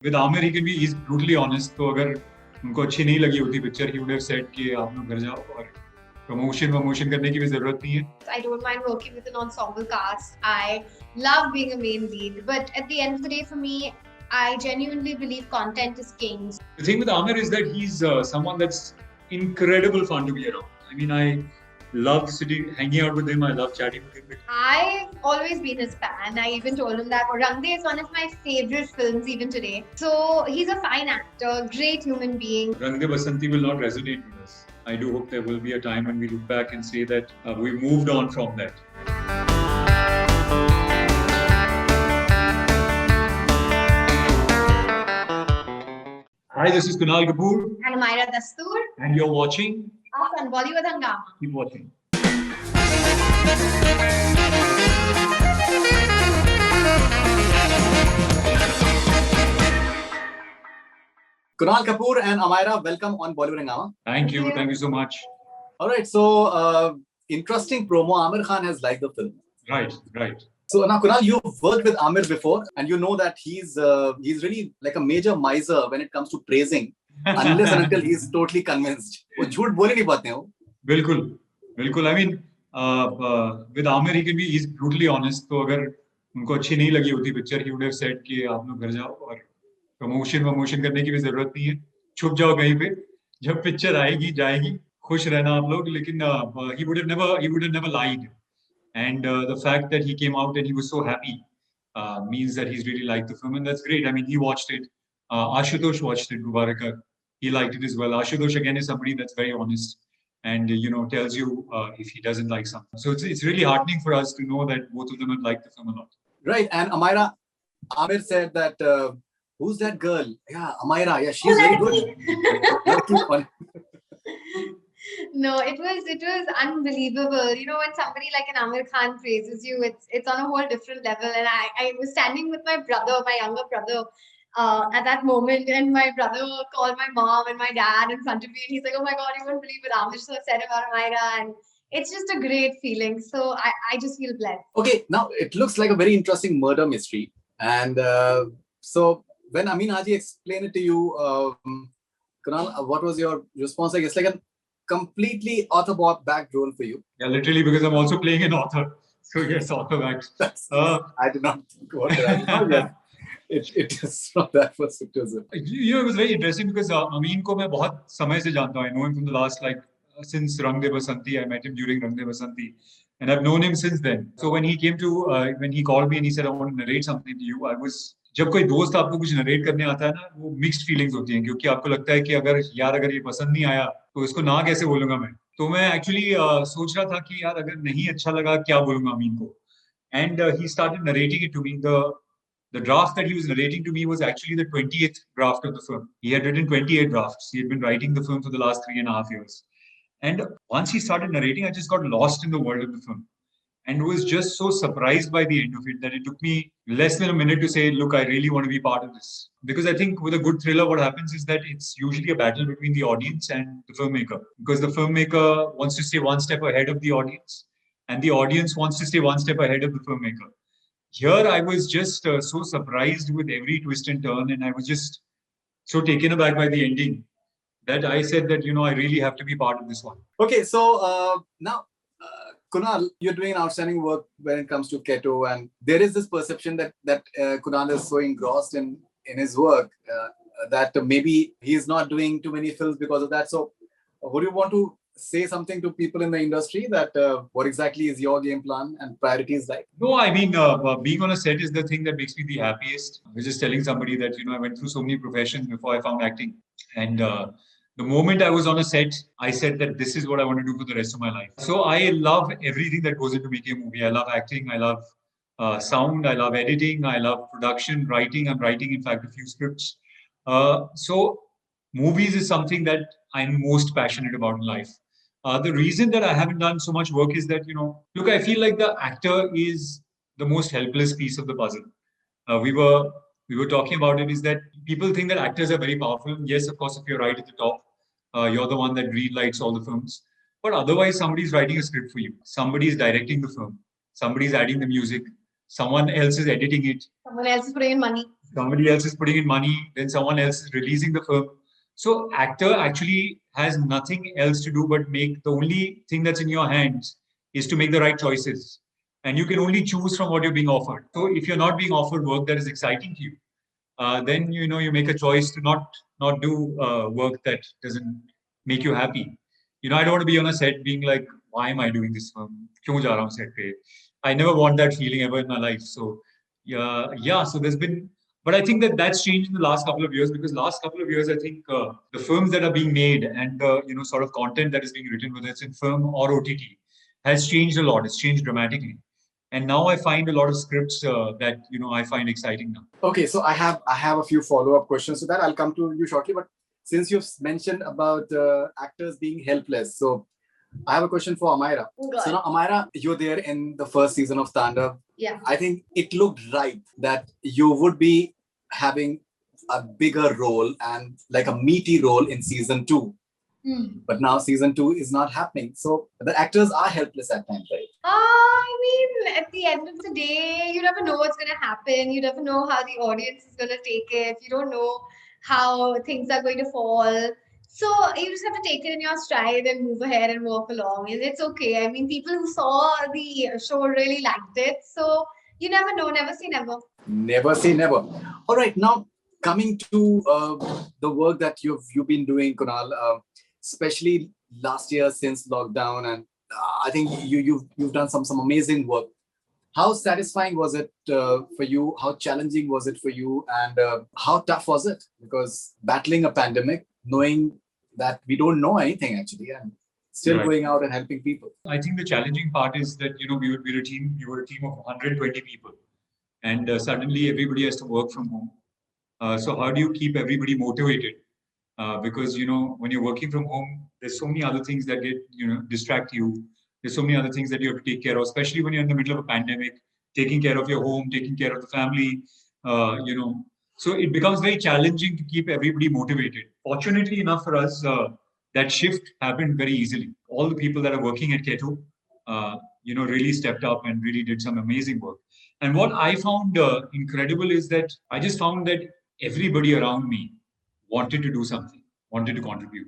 With Amir, he's brutally honest. तो अगर उनको अच्छी नहीं लगी होती picture, he would have said कि आप लोग घर जाओ और प्रमोशन करने की भी जरूरत नहीं है. I don't mind working with an ensemble cast. I love being a main lead, but at the end of the day, for me, I genuinely believe content is king. The thing with Amir is that he's someone that's incredible fun to be around. I mean, I love hanging out with him. I love chatting with him. I've always been his fan. I even told him that Rang De is one of my favorite films even today. So he's a fine actor, great human being. Rang De Basanti will not resonate with us. I do hope there will be a time when we look back and say that we moved on from that. Hi, this is Kunal Kapoor. And Amira Dastoor. And you're watching us on Bollywood Hungama. Keep watching. Kunal Kapoor and Amira, welcome on Bollywood Hungama. Thank you so much. All right, so interesting promo. Aamir Khan has liked the film. Right. So now, Kunal, you've worked with Aamir before, and you know that he's really like a major miser when it comes to praising, unless and until he's totally convinced. वो झूठ बोल नहीं पाते हो. बिल्कुल. I mean, with Aamir, he's brutally honest. तो अगर उनको अच्छी नहीं लगी होती picture, he would have said कि आप लोग घर जाओ और प्रमोशन करने की भी जरूरत नहीं है. छुप जाओ कहीं पे. जब पिक्चर आएगी जाएगी, खुश रहना आप लोग. लेकिन he would have never lied. And the fact that he came out and he was so happy means that he's really liked the film, and that's great. I mean, he watched it. Ashutosh watched it. Mubarakar, he liked it as well. Ashutosh again is somebody that's very honest, and tells you if he doesn't like something. So it's really heartening for us to know that both of them have liked the film a lot. Right, and Amira, Aamir said that who's that girl? Yeah, Amira. Yeah, she's very good. No, it was unbelievable. When somebody like an Aamir Khan praises you, it's on a whole different level. And I was standing with my younger brother, at that moment, and my brother called my mom and my dad in front of me, and he's like, "Oh my God, you won't believe what Aamir said about Amira," and it's just a great feeling. So I just feel blessed. Okay, now it looks like a very interesting murder mystery, and so when Amin Haji explained it to you, Kunal, what was your response? Like, it's like a completely author-backed role for you. Yeah, literally, because I'm also playing an author. So yes, author-backed. I did not think about that. Yeah. It is from that perspective. It was very interesting because Amin ko मैं बहुत समय से जानता हूँ. I know him from the last since Rang De Basanti. I met him during Rang De Basanti, and I've known him since then. So when he called me and he said, "I want to narrate something to you," जब कोई दोस्त आपको कुछ narrate करने आता है ना, वो मिक्स्ड फीलिंग्स होती हैं, क्योंकि आपको लगता है कि अगर ये पसंद नहीं आया तो इसको ना कैसे बोलूंगा मैं. तो मैं एक्चुअली सोच रहा था कि यार अगर नहीं अच्छा लगा क्या बोलूंगा अमीन को. And he started narrating it to me. The draft that he was narrating to me was actually the 20th draft of the film. He had written 28 drafts. He had been writing the film for the last 3.5 years. And once he started narrating, I just got lost in the world of the film. And was just so surprised by the end of it that it took me less than a minute to say, look, I really want to be part of this. Because I think with a good thriller, what happens is that it's usually a battle between the audience and the filmmaker. Because the filmmaker wants to stay one step ahead of the audience, and the audience wants to stay one step ahead of the filmmaker. Here, I was just so surprised with every twist and turn, and I was just so taken aback by the ending that I said that, I really have to be part of this one. Okay, so now, Kunal, you're doing outstanding work when it comes to Keto, and there is this perception that Kunal is so engrossed in his work that maybe he's not doing too many films because of that. So would you want to say something to people in the industry that what exactly is your game plan and priorities like? No, I mean, being on a set is the thing that makes me the happiest. I was just telling somebody that, I went through so many professions before I found acting. And the moment I was on a set, I said that this is what I want to do for the rest of my life. So I love everything that goes into making a movie. I love acting. I love sound. I love editing. I love production, writing. I'm writing, in fact, a few scripts. So movies is something that I'm most passionate about in life. The reason that I haven't done so much work is that, look, I feel like the actor is the most helpless piece of the puzzle. We were talking about it, is that people think that actors are very powerful. Yes, of course, if you're right at the top, you're the one that greenlights all the films. But otherwise, somebody's writing a script for you. Somebody's directing the film. Somebody's adding the music. someone else is editing it, Someone else is putting in money. somebody else is putting in money, then someone else is releasing the film. So actor actually has nothing else to do but make the only thing that's in your hands is to make the right choices. And you can only choose from what you're being offered. So if you're not being offered work that is exciting to you, then you make a choice to not do work that doesn't make you happy. I don't want to be on a set being like, why am I doing this film? Kyun ja raha hu set pe? I never want that feeling ever in my life. So yeah. So there's been, but I think that that's changed in the last couple of years, because last couple of years I think the films that are being made and the sort of content that is being written, whether it's in film or OTT, has changed a lot. It's changed dramatically. And now I find a lot of scripts that I find exciting now. Okay, so I have a few follow-up questions to that. I'll come to you shortly, but since you've mentioned about actors being helpless, so I have a question for Amira. Oh God. So now, Amira, you're there in the first season of Tandav. Yeah. I think it looked right that you would be having a bigger role and like a meaty role in season 2. But now season 2 is not happening. So the actors are helpless at times, right? I mean, at the end of the day, you never know what's going to happen. You never know how the audience is going to take it. You don't know how things are going to fall. So you just have to take it in your stride and move ahead and walk along. And it's okay. I mean, people who saw the show really liked it. So you never know. Never say never. Never say never. All right, now coming to the work that you've been doing, Kunal, especially last year since lockdown, and I think you've done some amazing work. How satisfying was it for you? How challenging was it for you? And how tough was it? Because battling a pandemic, knowing that we don't know anything actually, and still Right. going out and helping people. I think the challenging part is that we were a team. We were a team of 120 people, and suddenly everybody has to work from home. So how do you keep everybody motivated? Because when you're working from home, there's so many other things that get distract you. There's so many other things that you have to take care of, especially when you're in the middle of a pandemic, taking care of your home, taking care of the family. So it becomes very challenging to keep everybody motivated. Fortunately enough for us, that shift happened very easily. All the people that are working at Keto, really stepped up and really did some amazing work. And what I found incredible is that I just found that everybody around me wanted to do something, wanted to contribute.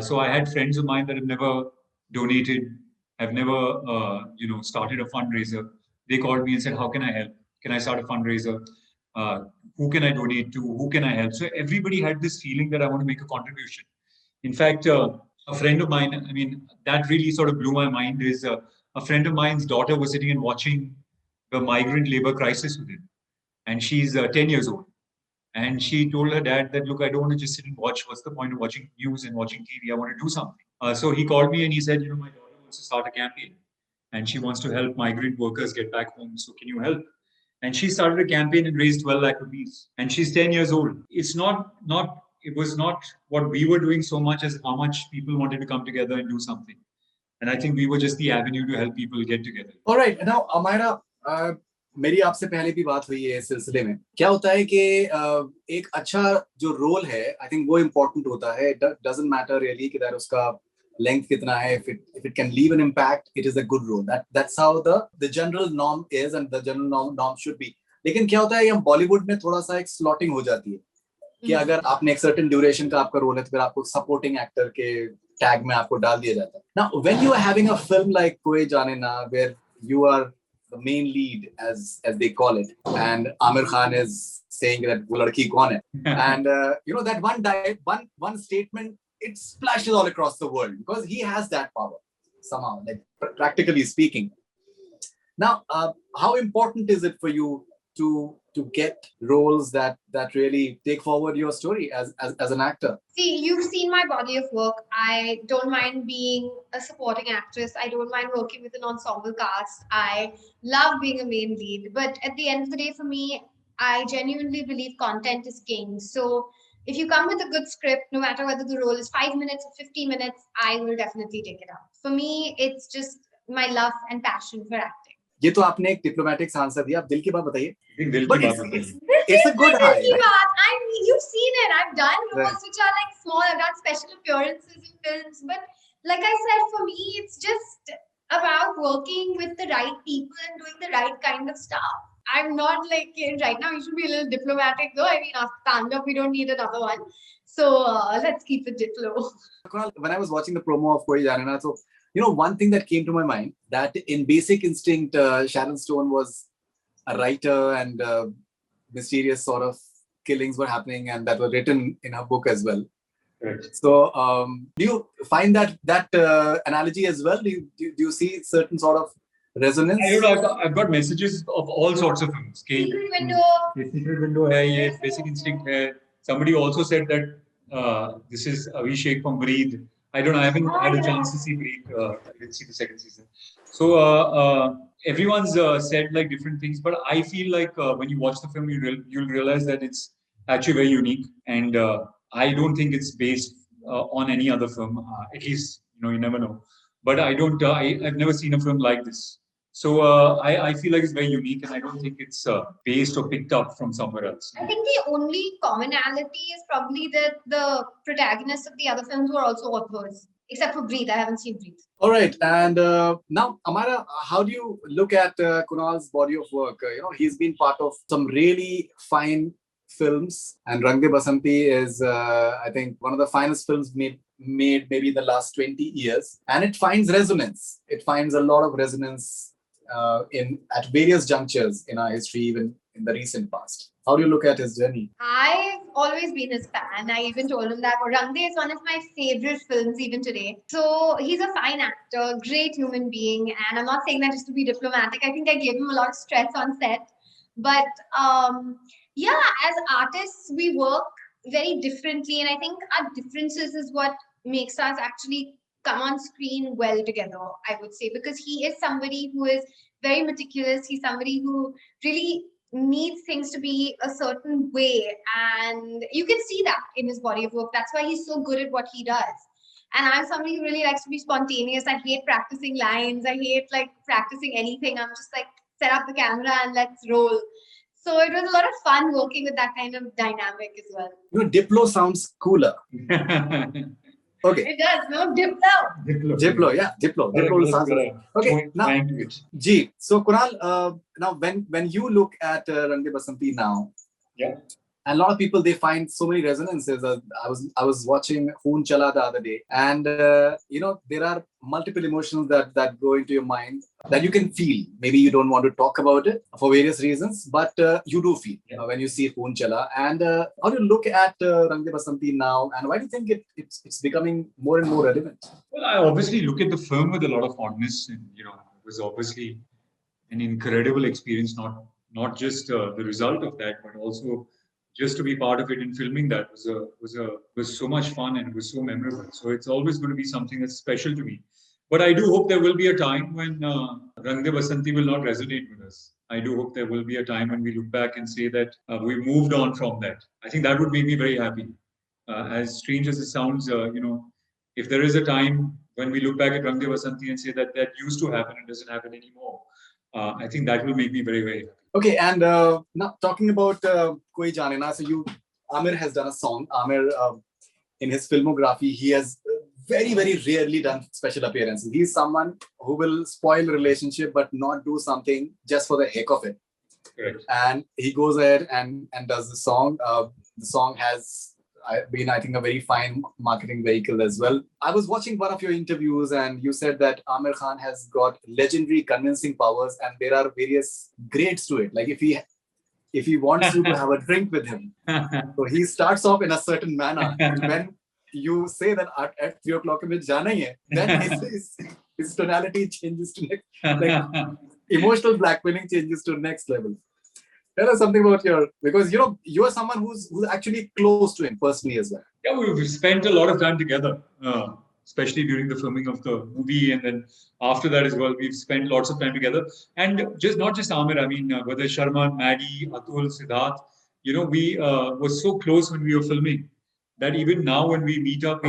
So I had friends of mine that have never donated, have never, started a fundraiser. They called me and said, "How can I help? Can I start a fundraiser? Who can I donate to? Who can I help?" So everybody had this feeling that I want to make a contribution. In fact, a friend of mine, I mean, that really sort of blew my mind. Is a friend of mine's daughter was sitting and watching the migrant labor crisis with him, and she's 10 years old. And she told her dad that, "Look, I don't want to just sit and watch. What's the point of watching news and watching TV? I want to do something." So he called me and he said, "My daughter wants to start a campaign and she wants to help migrant workers get back home. So can you help?" And she started a campaign and raised 12 lakh rupees. And she's 10 years old. It was not what we were doing so much as how much people wanted to come together and do something. And I think we were just the avenue to help people get together. All right, now Amira, मेरी आपसे पहले भी बात हुई है इस सिलसिले में. क्या होता है कि एक अच्छा जो रोल है, I think वो important होता है. It doesn't matter really कि उसका length कितना है. If it can leave an impact, it is a good role. That's how the general norm is, and the general norm should be. लेकिन क्या होता है, हम बॉलीवुड में थोड़ा सा एक स्लॉटिंग हो जाती है कि अगर आपने एक सर्टेन ड्यूरेशन का आपका रोल है तो फिर आपको सपोर्टिंग एक्टर के टैग में आपको डाल दिया जाता है. Now, when you are having a film like कोई जाने ना, where you are the main lead, as they call it, and Amir Khan is saying that वो लड़की कौन है, and that one statement, it splashes all across the world because he has that power somehow, like practically speaking. Now, how important is it for you to get roles that really take forward your story as an actor? See, you've seen my body of work. I don't mind being a supporting actress. I don't mind working with an ensemble cast. I love being a main lead. But at the end of the day, for me, I genuinely believe content is king. So if you come with a good script, no matter whether the role is 5 minutes or 50 minutes, I will definitely take it up. For me, it's just my love and passion for acting. ये तो आपने एक diplomatic answer दिया. आप दिल की बात बताइए. But It's a good high. I mean, you've seen it. I've done roles Right. which are like small. I've done special appearances in films. But like I said, for me, it's just about working with the right people and doing the right kind of stuff. I'm not like right now. You should be a little diplomatic, though. I mean, after stand-up, we don't need another one. So let's keep it diplo. Kunal, when I was watching the promo of Koi Jaane Na, so one thing that came to my mind that in Basic Instinct, Sharon Stone was a writer and mysterious sort of killings were happening, and that were written in her book as well. Right. So, do you find that analogy as well? Do you see certain sort of resonance? I don't know. I've got messages of all sorts of films. Secret Window. Secret Window hai, ye Basic Instinct hai. Somebody also said that this is Abhishek from Breathe. I don't know. I haven't had a chance to see Breathe. I didn't see the second season. So everyone's said like different things, but I feel like when you watch the film, you'll realize that it's actually very unique, and I don't think it's based on any other film. At least you never know. But I don't. I've never seen a film like this. So I feel like it's very unique, and I don't think it's based or picked up from somewhere else. I think the only commonality is probably that the protagonists of the other films were also authors, except for Breathe. I haven't seen Breathe. All right, and now Amara, how do you look at Kunal's body of work? He's been part of some really fine films, and Rang De Basanti is, I think, one of the finest films made maybe in the last 20 years, and it finds resonance. It finds a lot of resonance at various junctures in our history, even in the recent past. How do you look at his journey? I've always been his fan. I even told him that Rang De is one of my favorite films even today. So he's a fine actor, great human being, and I'm not saying that just to be diplomatic. I think I gave him a lot of stress on set. But yeah, as artists, we work very differently, and I think our differences is what makes us actually come on screen well together, I would say, because he is somebody who is very meticulous. He's somebody who really needs things to be a certain way, and you can see that in his body of work. That's why he's so good at what he does. And I'm somebody who really likes to be spontaneous. I hate practicing lines. I hate like practicing anything. I'm just like, set up the camera and let's roll. So it was a lot of fun working with that kind of dynamic as well. Diplo sounds cooler. Okay. It does, no? Diplo. Diplo, yeah, Diplo. Diplo sounds good. Okay, now, G. So Kunal, now when you look at Rang De Basanti now, yeah, and a lot of people, they find so many resonances. I was watching Hoon Chala the other day, and there are multiple emotions that go into your mind that you can feel. Maybe you don't want to talk about it for various reasons, but you do feel when you see Hoon Chala. And how do you look at Rang De Basanti now, and why do you think it's becoming more and more relevant? Well, I obviously look at the film with a lot of fondness, and it was obviously an incredible experience. Not just the result of that, but also just to be part of it and filming that was so much fun, and it was so memorable. So it's always going to be something that's special to me. But I do hope there will be a time when Rang De Basanti will not resonate with us. I do hope there will be a time when we look back and say that we moved on from that. I think that would make me very happy. As strange as it sounds, if there is a time when we look back at Rang De Basanti and say that used to happen and doesn't happen anymore, I think that will make me very, very happy. Okay, and now talking about Koi Jaane Na, so Aamir has done a song. Aamir, in his filmography, he has very, very rarely done special appearances. He's someone who will spoil a relationship but not do something just for the heck of it. Correct. And he goes ahead and does the song. The song has been, I think, a very fine marketing vehicle as well. I was watching one of your interviews, and you said that Aamir Khan has got legendary convincing powers, and there are various grades to it. Like if he wants you to have a drink with him, so he starts off in a certain manner, and when you say that at 3 o'clock in jana hai, then his tonality changes to next, like emotional blackmailing changes to next level. Tell us something about because you are someone who's actually close to him personally as well. Yeah, we've spent a lot of time together, especially during the filming of the movie, and then after that as well, we've spent lots of time together. And not just Aamir, I mean, whether Sharman, Maddie, Atul, Siddharth, we were so close when we were filming that even now when we meet up,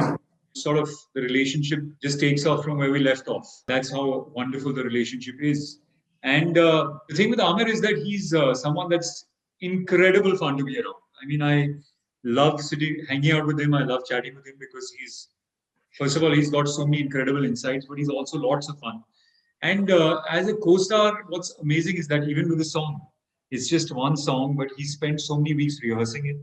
sort of the relationship just takes off from where we left off. That's how wonderful the relationship is. And the thing with Aamir is that he's someone that's incredible fun to be around. I mean, I love hanging out with him. I love chatting with him because first of all, he's got so many incredible insights, but he's also lots of fun. And as a co-star, what's amazing is that even with the song, it's just one song, but he spent so many weeks rehearsing it.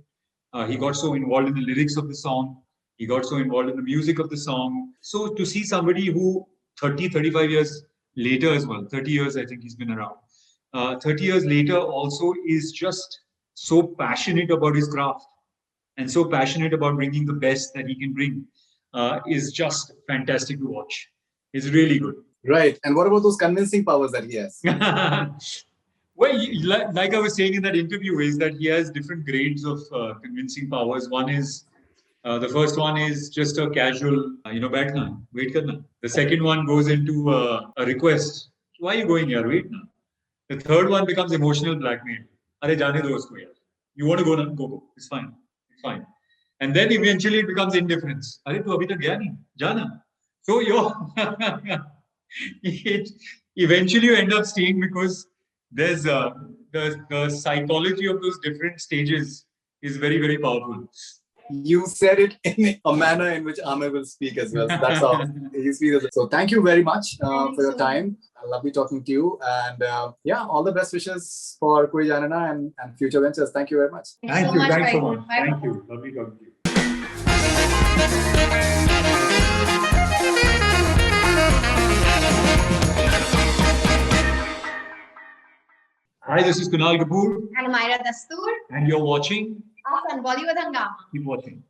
He got so involved in the lyrics of the song. He got so involved in the music of the song. So to see somebody who 30, 35 years later as well, 30 years I think he's been around, 30 years later also is just so passionate about his craft and so passionate about bringing the best that he can bring is just fantastic to watch. It's really good. Right. And what about those convincing powers that he has? Well, like I was saying in that interview, is that he has different grades of convincing powers. One is the first one is just a casual, baithna, wait karna. The second one goes into a request. Why are you going here? Wait na. The third one becomes emotional blackmail. Arey jaane do usko yaar. You want to go na? Go. It's fine. It's fine. And then eventually it becomes indifference. Arey tu abhi tak gaya nahi. Jana. So eventually you end up staying because there's the psychology of those different stages is very, very powerful. You said it in a manner in which Aamir will speak as well. So that's how he speaks. So thank you very much for your time. Lovely talking to you. And all the best wishes for Koi Janana and future ventures. Thank you very much. Thank you. Thanks so much. Bye. Thank you. Lovely talking to you. Hi, this is Kunal Kapoor, And Myra Dastoor. and you're watching. Us on Bollywood Hungama. Keep watching.